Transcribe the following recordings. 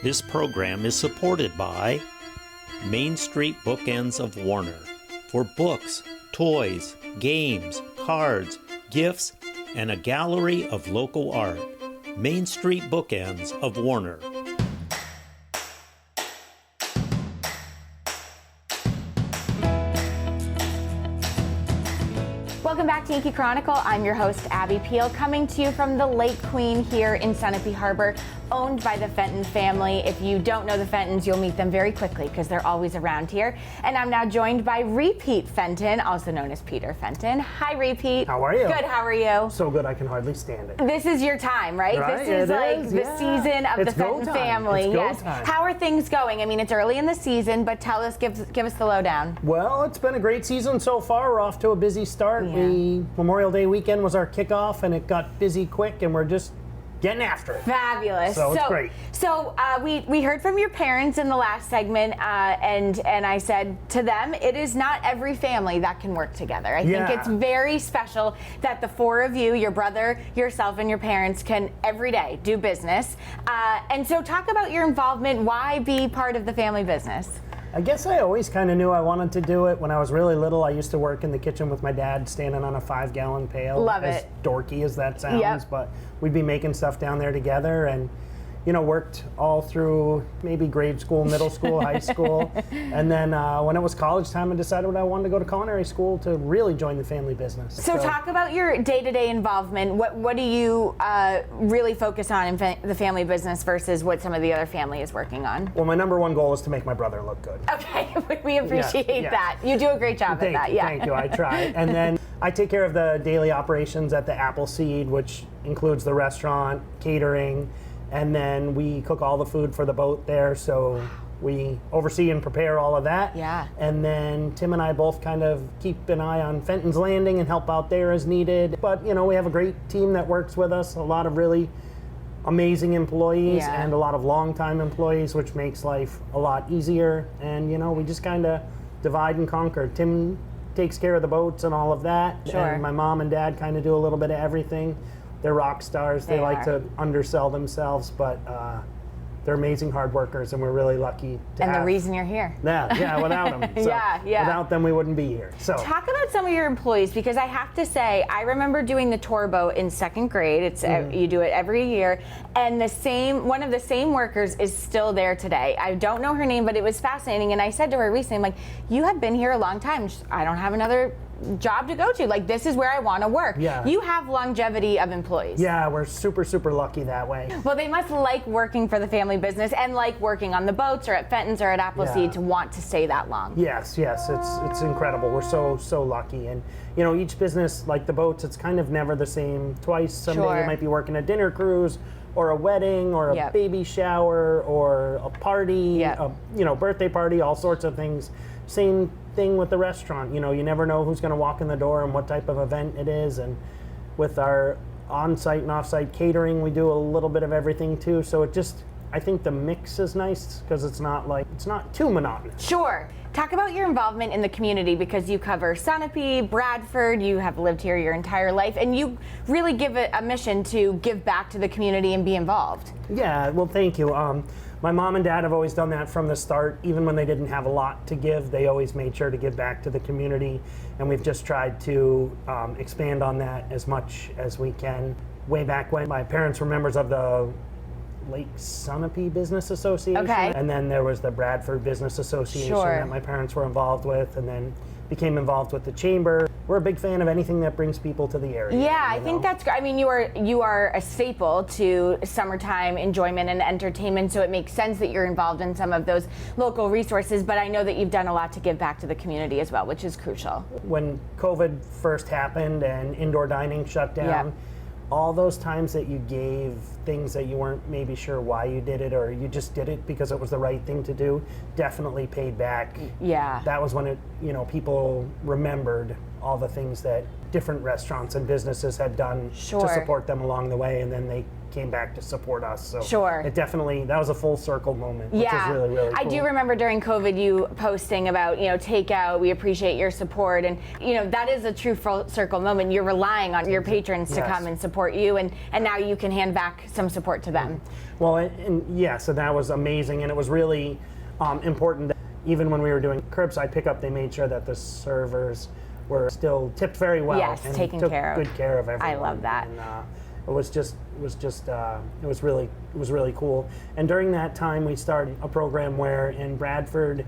This program is supported by Main Street Bookends of Warner for books, toys, games, cards, gifts, and a gallery of local art. Main Street Bookends of Warner. Welcome back to Yankee Chronicle. I'm your host, Abby Peel, coming to you from the Lake Queen here in Sunapee Harbor, owned by the Fenton family. If you don't know the Fentons, you'll meet them very quickly because they're always around here. And I'm now joined by RePete Fenton, also known as Peter Fenton. Hi, RePete. How are you? Good, how are you? So good, I can hardly stand it. This is your time, right? This is like the season of the Fenton family. It's go time. How are things going? I mean, it's early in the season, but tell us, give us the lowdown. Well, it's been a great season so far. We're off to a busy start. Yeah. Memorial Day weekend was our kickoff, and it got busy quick, and we're just getting after it. Fabulous. So it's great. So we heard from your parents in the last segment, and I said to them, it is not every family that can work together. I think it's very special that the four of you, your brother, yourself, and your parents can every day do business. And so talk about your involvement. Why be part of the family business? I guess I always kind of knew I wanted to do it. When I was really little, I used to work in the kitchen with my dad, standing on a 5-gallon pail. Love it. As dorky as that sounds, but we'd be making stuff down there together, and worked all through maybe grade school, middle school, high school. And then when it was college time, I decided I wanted to go to culinary school to really join the family business. So talk about your day-to-day involvement. What do you really focus on in the family business versus what some of the other family is working on? Well, my number one goal is to make my brother look good. Okay, we appreciate that. You do a great job at that. Thank you, I try. And then I take care of the daily operations at the Appleseed, which includes the restaurant, catering, and then we cook all the food for the boat there, so we oversee and prepare all of that. Yeah. And then Tim and I both kind of keep an eye on Fenton's Landing and help out there as needed. But, we have a great team that works with us, a lot of really amazing employees and a lot of longtime employees, which makes life a lot easier. And, we just kind of divide and conquer. Tim takes care of the boats and all of that. Sure. And my mom and dad kind of do a little bit of everything. They're rock stars. They like to undersell themselves, but they're amazing hard workers, and we're really lucky to have. And the reason you're here. Yeah, without them. So without them, we wouldn't be here. So talk about some of your employees, because I have to say, I remember doing the tour boat in second grade. It's you do it every year, and one of the same workers is still there today. I don't know her name, but it was fascinating. And I said to her recently, I'm like, you have been here a long time. I don't have another job to go to. Like, this is where I want to work. Yeah. You have longevity of employees. Yeah, we're super, super lucky that way. Well, they must like working for the family business and like working on the boats or at Fenton's or at Appleseed to want to stay that long. Yes, it's incredible. We're so lucky. And each business, like the boats, it's kind of never the same twice. Someday you might be working a dinner cruise or a wedding or a baby shower or a party, birthday party, all sorts of things. Same thing with the restaurant. You never know who's going to walk in the door and what type of event it is. And with our on-site and off-site catering, we do a little bit of everything too. So I think the mix is nice because it's not too monotonous. Sure. Talk about your involvement in the community, because you cover Sunapee, Bradford, you have lived here your entire life, and you really give it a mission to give back to the community and be involved. Yeah, well, thank you. My mom and dad have always done that from the start. Even when they didn't have a lot to give, they always made sure to give back to the community, and we've just tried to expand on that as much as we can. Way back when, my parents were members of the Lake Sunapee Business Association, and then there was the Bradford Business Association that my parents were involved with, and then became involved with the chamber. We're a big fan of anything that brings people to the area. Yeah, I think that's great. I mean, you are a staple to summertime enjoyment and entertainment, so it makes sense that you're involved in some of those local resources, but I know that you've done a lot to give back to the community as well, which is crucial. When COVID first happened and indoor dining shut down, all those times that you gave things that you weren't maybe sure why you did it, or you just did it because it was the right thing to do, definitely paid back. Yeah. That was when people remembered all the things that different restaurants and businesses had done to support them along the way, and then they came back to support us. So Sure. it definitely, that was a full circle moment, which is really, really cool. I do remember during COVID you posting about, takeout, we appreciate your support. And, that is a true full circle moment. You're relying on your patrons to come and support you. And now you can hand back some support to them. Well, and so that was amazing. And it was really important that even when we were doing curbside pickup, they made sure that the servers were still tipped very well. Yes, and taken took care of. good care of everyone. I love that. And, it was really cool. And during that time, we started a program where in Bradford,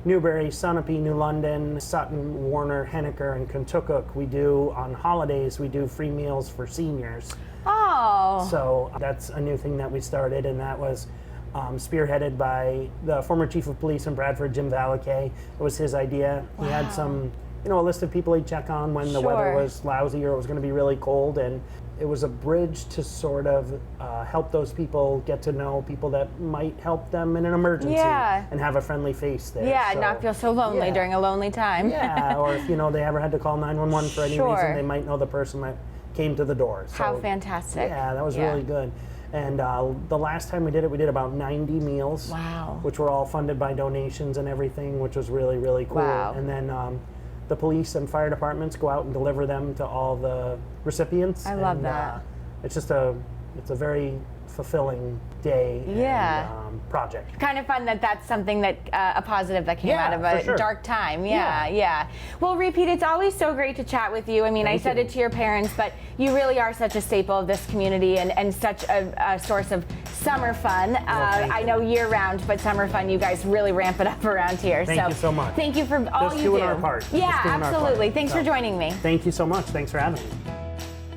Newbury, Sunapee, New London, Sutton, Warner, Henniker, and Kentucky, we do on holidays, we do free meals for seniors. Oh. So that's a new thing that we started, and that was spearheaded by the former chief of police in Bradford, Jim Valakay. It was his idea. He had some, a list of people he'd check on when the weather was lousy or it was going to be really cold, and it was a bridge to sort of help those people get to know people that might help them in an emergency and have a friendly face there. Yeah, not feel so lonely during a lonely time. Yeah, or if they ever had to call 911 for any reason, they might know the person that came to the door. So, how fantastic. Yeah, that was really good. And the last time we did it, we did about 90 meals. Wow. Which were all funded by donations and everything, which was really, really cool. Wow. And then the police and fire departments go out and deliver them to all the recipients. I love that. It's just a very fulfilling day and project. Kind of fun that that's something that a positive that came out of a dark time. Yeah. Well, RePete, it's always so great to chat with you. I mean, I said it to your parents, but you really are such a staple of this community and such a source of summer fun. I know year round, but summer fun, you guys really ramp it up around here. Thank you so much. Thank you for all you do. Doing our part. Yeah, absolutely. Thanks for joining me. Thank you so much. Thanks for having me.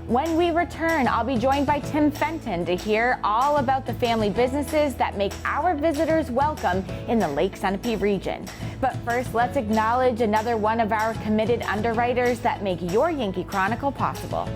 When we return, I'll be joined by Tim Fenton to hear all about the family businesses that make our visitors welcome in the Lake Sunapee region. But first, let's acknowledge another one of our committed underwriters that make your Yankee Chronicle possible.